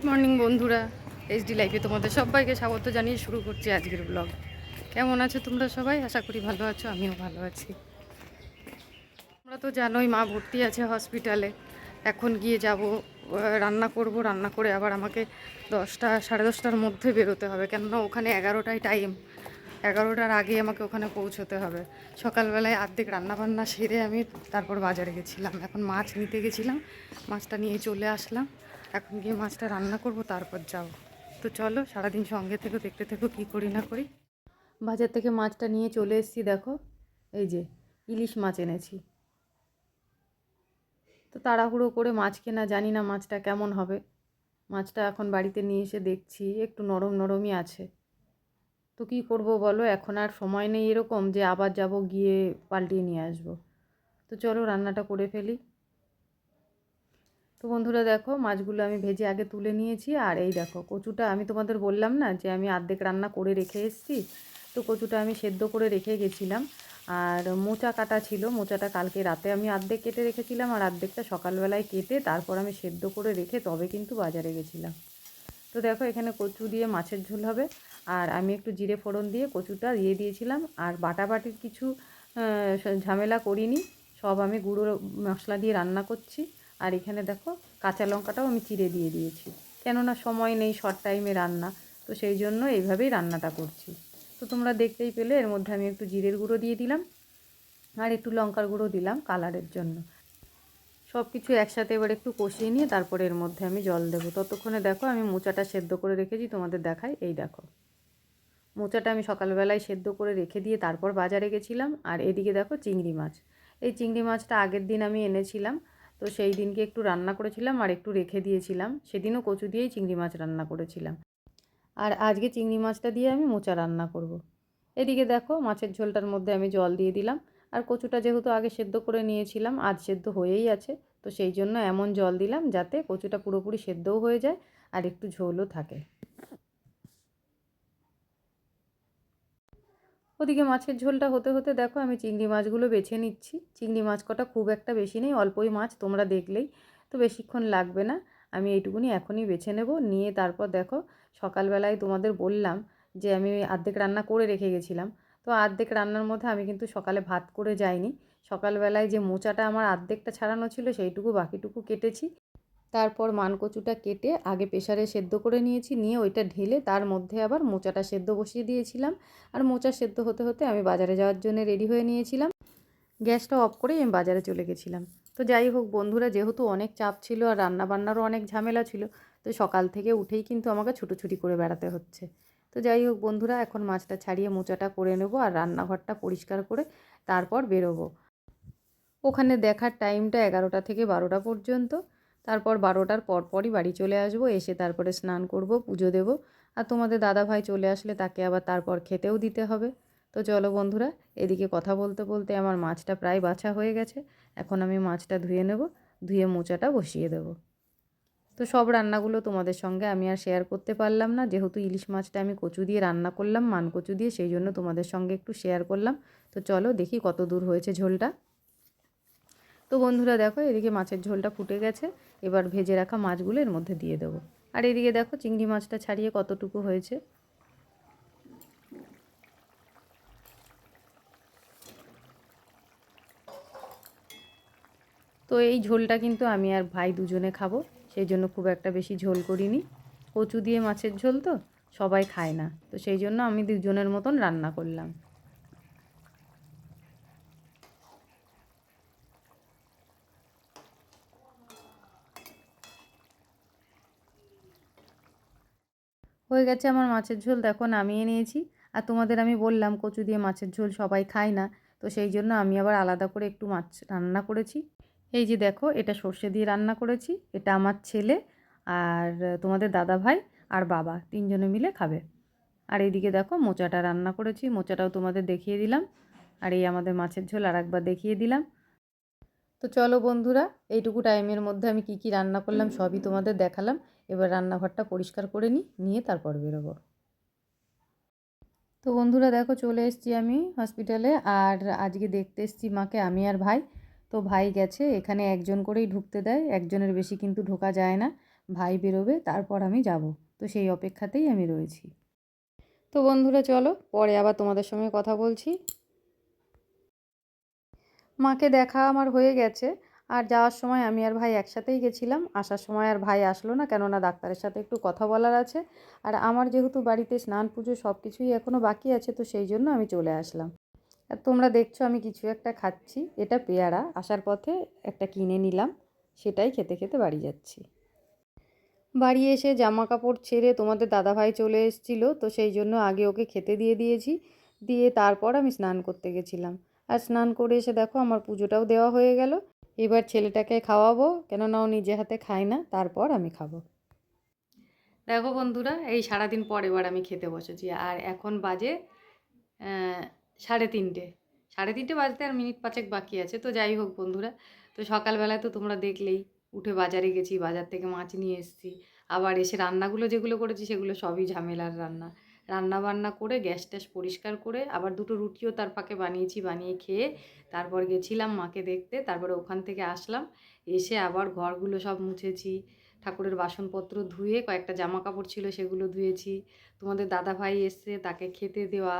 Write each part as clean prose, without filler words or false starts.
Good morning বন্ধুরা, HD লাইফে তোমাদের সবাইকে স্বাগত জানিয়ে শুরু করছি আজকের ব্লগ। কেমন আছো তোমরা সবাই? আশা করি ভালো আছো, আমিও ভালো আছি। তোমরা তো জানোই মা ভর্তি আছে হসপিটালে। এখন গিয়ে যাব, রান্না করব, রান্না করে আবার আমাকে 10টা সাড়ে 10টার মধ্যে বেরোতে হবে, কেননা ওখানে 11টায় টাইম। 11টার আগে আমাকে ওখানে পৌঁছতে হবে। সকালবেলায় অর্ধেক রান্নাবান্না সেরে আমি তারপর বাজারে গেছিলাম, এখন মাছ নিতে গেছিলাম, মাছটা নিয়ে চলে আসলাম। এখন গিয়ে মাছটা রান্না করব, তারপর যাব। তো চলো সারাদিন সঙ্গে থেকে দেখতে থেকো কী করি না করি। বাজার থেকে মাছটা নিয়ে চলে এসেছি, দেখো এই যে ইলিশ মাছ এনেছি। তো তাড়াহুড়ো করে মাছ কেনা, জানি না মাছটা কেমন হবে। মাছটা এখন বাড়িতে নিয়ে এসে দেখছি একটু নরম নরমই আছে। তো কী করব বলো, এখন আর সময় নেই এরকম যে আবার যাব গিয়ে পাল্টিয়ে নিয়ে আসব। তো চলো রান্নাটা করে ফেলি। তো বন্ধুরা দেখো, মাছগুলো আমি ভেজে আগে তুলে নিয়েছি। আর এই দেখো কচুটা, আমি তোমাদের বললাম না যে আমি অর্ধেক রান্না করে রেখে এসেছি। তো কচুটা আমি সেদ্ধ করে রেখে গেছিলাম। আর মোচা কাটা ছিল, মোচাটা কালকে রাতে আমি অর্ধেক কেটে রেখেছিলাম, আর অর্ধেকটা সকালবেলায় কেটে তারপর আমি সেদ্ধ করে রেখে তবে কিন্তু বাজারে গেছিলাম। তো দেখো এখানে কচু দিয়ে মাছের ঝোল হবে। আর আমি একটু জিরে ফোড়ন দিয়ে কচুটা দিয়ে দিয়েছিলাম। আর বাটাবাটির কিছু ঝামেলা করিনি, সব আমি গুঁড়ো মশলা দিয়ে রান্না করছি। আর এখানে দেখো কাঁচা লঙ্কাটাও আমি চিড়ে দিয়ে দিয়েছি, কেননা সময় নেই, শর্ট টাইমে রান্না। তো সেই জন্য এইভাবেই রান্নাটা করছি। তো তোমরা দেখতেই পেলে এর মধ্যে আমি একটু জিরের গুঁড়ো দিয়ে দিলাম, আর একটু লঙ্কার গুঁড়ো দিলাম কালারের জন্য। সব কিছু একসাথে এবার একটু কষিয়ে নিয়ে তারপরে এর মধ্যে আমি জল দেবো। ততক্ষণে দেখো আমি মোচাটা সেদ্ধ করে রেখেছি, তোমাদের দেখাই। এই দেখো মোচাটা আমি সকালবেলায় সেদ্ধ করে রেখে দিয়ে তারপর বাজারে গেছিলাম। আর এদিকে দেখো চিংড়ি মাছ। এই চিংড়ি মাছটা আগের দিন আমি এনেছিলাম, তো সেই দিনকে একটু রান্না করেছিলাম আর একটু রেখে দিয়েছিলাম। সেদিনও কচু দিয়েই চিংড়ি মাছ রান্না করেছিলাম। আর আজকে চিংড়ি মাছটা দিয়ে আমি মোচা রান্না করব। এদিকে দেখো মাছের ঝোলটার মধ্যে আমি জল দিয়ে দিলাম। আর কচুটা যেহেতু আগে সেদ্ধ করে নিয়েছিলাম, আজ সেদ্ধ হয়েই আছে, তো সেই জন্য এমন জল দিলাম যাতে কচুটা পুরোপুরি সেদ্ধও হয়ে যায় আর একটু ঝোলও থাকে। ওদিকে মাছের ঝোলটা হতে হতে দেখো আমি চিংড়ি মাছগুলো বেছে নিচ্ছি। চিংড়ি মাছ কটা খুব একটা বেশি নেই, অল্পই মাছ, তোমরা দেখলেই তো বেশিক্ষণ লাগবে না। আমি এইটুকুনি এখনই বেছে নেব, নিয়ে তারপর দেখো সকালবেলায় তোমাদের বললাম যে আমি অর্ধেক রান্না করে রেখে গেছিলাম। তো অর্ধেক রান্নার মধ্যে আমি কিন্তু সকালে ভাত করে যাইনি। সকালবেলায় যে মোচাটা আমার অর্ধেকটা ছাড়ানো ছিল সেইটুকু বাকিটুকু কেটেছি। তারপর মানকচুটা কেটে আগে প্রেসারে সেদ্ধ করে নিয়েছি, নিয়ে ওইটা ঢেলে তার মধ্যে আবার মোচাটা সেদ্ধ বসিয়ে দিয়েছিলাম। আর মোচা সেদ্ধ হতে হতে আমি বাজারে যাওয়ার জন্য রেডি হয়ে নিয়েছিলাম। গ্যাসটা অফ করেই আমি বাজারে চলে গেছিলাম। তো যাই হোক বন্ধুরা, যেহেতু অনেক চাপ ছিল আর রান্নাবান্নারও অনেক ঝামেলা ছিল, তো সকাল থেকে উঠেই কিন্তু আমাকে ছুটোছুটি করে বেড়াতে হচ্ছে। তো যাই হোক বন্ধুরা, এখন মাছটা ছাড়িয়ে মোচাটা করে নেব আর রান্নাঘরটা পরিষ্কার করে তারপর বেরোবো। ওখানে দেখার টাইমটা 11টা থেকে 12টা পর্যন্ত। তারপর 12টার পরপরই বাড়ি চলে আসবো, এসে তারপরে স্নান করব, পুজো দেব। আর তোমাদের দাদাভাই চলে আসলে তাকে আবার তারপর খেতেও দিতে হবে। তো চলো বন্ধুরা, এদিকে কথা বলতে বলতে আমার মাছটা প্রায় বাছা হয়ে গেছে। এখন আমি মাছটা ধুয়ে নেব, ধুয়ে মোচাটা বসিয়ে দেব। তো সব রান্নাগুলো তোমাদের সঙ্গে আমি আর শেয়ার করতে পারলাম না, যেহেতু ইলিশ মাছটা আমি কচু দিয়ে রান্না করলাম, মানকচু দিয়ে, সেই জন্য তোমাদের সঙ্গে একটু শেয়ার করলাম। তো চলো দেখি কত দূর হয়েছে ঝোলটা। তো বন্ধুরা দেখো এদিকে মাছের ঝোলটা ফুটে গেছে, এবার ভেজে রাখা মাছগুলো এর মধ্যে দিয়ে দেবো। আর এদিকে দেখো চিংড়ি মাছটা ছাড়িয়ে কতটুকু হয়েছে। তো এই ঝোলটা কিন্তু আমি আর ভাই দুজনে খাবো, সেই জন্য খুব একটা বেশি ঝোল করিনি। কচু দিয়ে মাছের ঝোল তো সবাই খায় না, তো সেই জন্য আমি দুজনের মতন রান্না করলাম। হয়ে গেছে আমার মাছের ঝোল, দেখো নামিয়ে নিয়েছি। আর তোমাদের আমি বললাম কচু দিয়ে মাছের ঝোল সবাই খায় না, তো সেই জন্য আমি আবার আলাদা করে একটু মাছ রান্না করেছি। এই যে দেখো, এটা সর্ষে দিয়ে রান্না করেছি, এটা আমার ছেলে আর তোমাদের দাদা ভাই আর বাবা তিনজনে মিলে খাবে। আর এইদিকে দেখো মোচাটা রান্না করেছি, মোচাটাও তোমাদের দেখিয়ে দিলাম। আর এই আমাদের মাছের ঝোল আর একবার দেখিয়ে দিলাম। তো চলো বন্ধুরা, এইটুকু টাইমের মধ্যে আমি কি কি রান্না করলাম সবই তোমাদের দেখালাম। এবার রান্নাঘরটা পরিষ্কার করে নিয়ে তারপর বেরোবো। তো বন্ধুরা দেখো চলে এসেছি আমি হসপিটালে। আর আজকে দেখতে এসেছি মাকে, আমি আর ভাই। তো ভাই গেছে, এখানে একজন করেই ঢুকতে দেয়, একজনের বেশি কিন্তু ঢোকা যায় না। ভাই বেরোবে তারপর আমি যাব। তো সেই অপেক্ষাতেই আমি রয়েছি। তো বন্ধুরা চলো পরে আবার তোমাদের সঙ্গে কথা বলছি। মাকে দেখা আমার হয়ে গেছে। আর যাওয়ার সময় আমি আর ভাই একসাথেই গেছিলাম। আসার সময় আর ভাই আসলো না, কেননা ডাক্তারের সাথে একটু কথা বলার আছে। আর আমার যেহেতু বাড়িতে স্নান পুজো সব কিছুই এখনও বাকি আছে, তো সেই জন্য আমি চলে আসলাম। আর তোমরা দেখছো আমি কিছু একটা খাচ্ছি, এটা পেয়ারা। আসার পথে একটা কিনে নিলাম, সেটাই খেতে খেতে বাড়ি যাচ্ছি। বাড়ি এসে জামা কাপড় ছেড়ে তোমাদের দাদাভাই চলে এসেছিলো, তো সেই জন্য আগে ওকে খেতে দিয়ে দিয়েছি। দিয়ে তারপর আমি স্নান করতে গেছিলাম। আর স্নান করে এসে দেখো আমার পুজোটাও দেওয়া হয়ে গেল। এবার ছেলেটাকে খাওয়াবো, কেননা ও নিজে হাতে খায় না, তারপর আমি খাবো। দেখো বন্ধুরা, এই সারাদিন পর এবার আমি খেতে বসেছি। আর এখন বাজে 3:30। 3:30 বাজতে আর মিনিট 5 বাকি আছে। তো যাই হোক বন্ধুরা, তো সকালবেলায় তো তোমরা দেখলেই, উঠে বাজারে গেছি, বাজার থেকে মাছ নিয়ে এসেছি। আবার এসে রান্নাগুলো যেগুলো করেছি সেগুলো সবই ঝামেলার রান্না। রান্না বান্না করে গ্যাস ট্যাস পরিষ্কার করে আবার দুটো রুটিও তার ফাঁকে বানিয়েছি, বানিয়ে খেয়ে তারপর গেছিলাম মাকে দেখতে। তারপরে ওখান থেকে আসলাম, এসে আবার ঘরগুলো সব মুছেছি, ঠাকুরের বাসনপত্র ধুয়ে কয়েকটা জামা কাপড় ছিল সেগুলো ধুয়েছি। তোমাদের দাদাভাই এসছে, তাকে খেতে দেওয়া।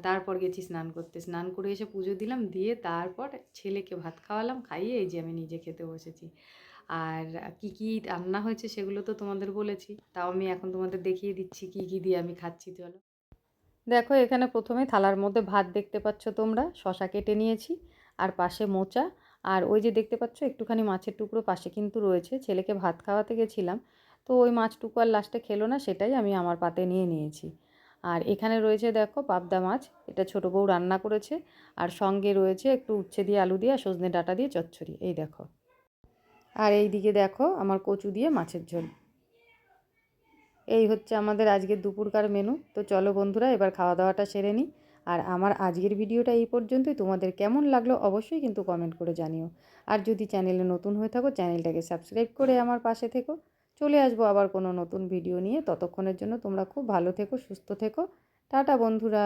তারপর গেছি স্নান করতে। স্নান করে এসে পুজো দিলাম, দিয়ে তারপর ছেলেকে ভাত খাওয়ালাম, খাইয়ে এই যে আমি নিজে খেতে বসেছি। আর কি কি রান্না হয়েছে সেগুলো তো তোমাদের বলেছি, তাও আমি এখন তোমাদের দেখিয়ে দিচ্ছি কি কি দিয়ে আমি খাচ্ছি। চলো দেখো, এখানে প্রথমে থালার মধ্যে ভাত দেখতে পাচ্ছ তোমরা, শশা কেটে নিয়েছি, আর পাশে মোচা। আর ওই যে দেখতে পাচ্ছ একটুখানি মাছের টুকরো পাশে কিন্তু রয়েছে, ছেলেকে ভাত খাওয়াতে গেছিলাম, তো ওই মাছটুকু আর লাস্টে খেলো না, সেটাই আমি আমার পাতে নিয়ে নিয়েছি। আর এখানে রয়েছে দেখো পাবদা মাছ, এটা ছোটো বউ রান্না করেছে। আর সঙ্গে রয়েছে একটু উচ্ছে দিয়ে, আলু দিয়ে, আর সজনে ডাঁটা দিয়ে চচ্চড়ি, এই দেখো। আর এই দিকে দেখো আমার কচু দিয়ে মাছের ঝোল। এই হচ্ছে আমাদের আজকের দুপুরকার মেনু। তো চলো বন্ধুরা, এবার খাওয়া দাওয়াটা সেরে নিই। আর আমার আজকের ভিডিওটা এই পর্যন্তই। তোমাদের কেমন লাগলো অবশ্যই কিন্তু কমেন্ট করে জানিও। আর যদি চ্যানেলে নতুন হয়ে থাকো, চ্যানেলটাকে সাবস্ক্রাইব করে আমার পাশে থেকো। চলে আসবো আবার কোনো নতুন ভিডিও নিয়ে। ততক্ষণের জন্য তোমরা খুব ভালো থেকো, সুস্থ থেকো। টাটা বন্ধুরা।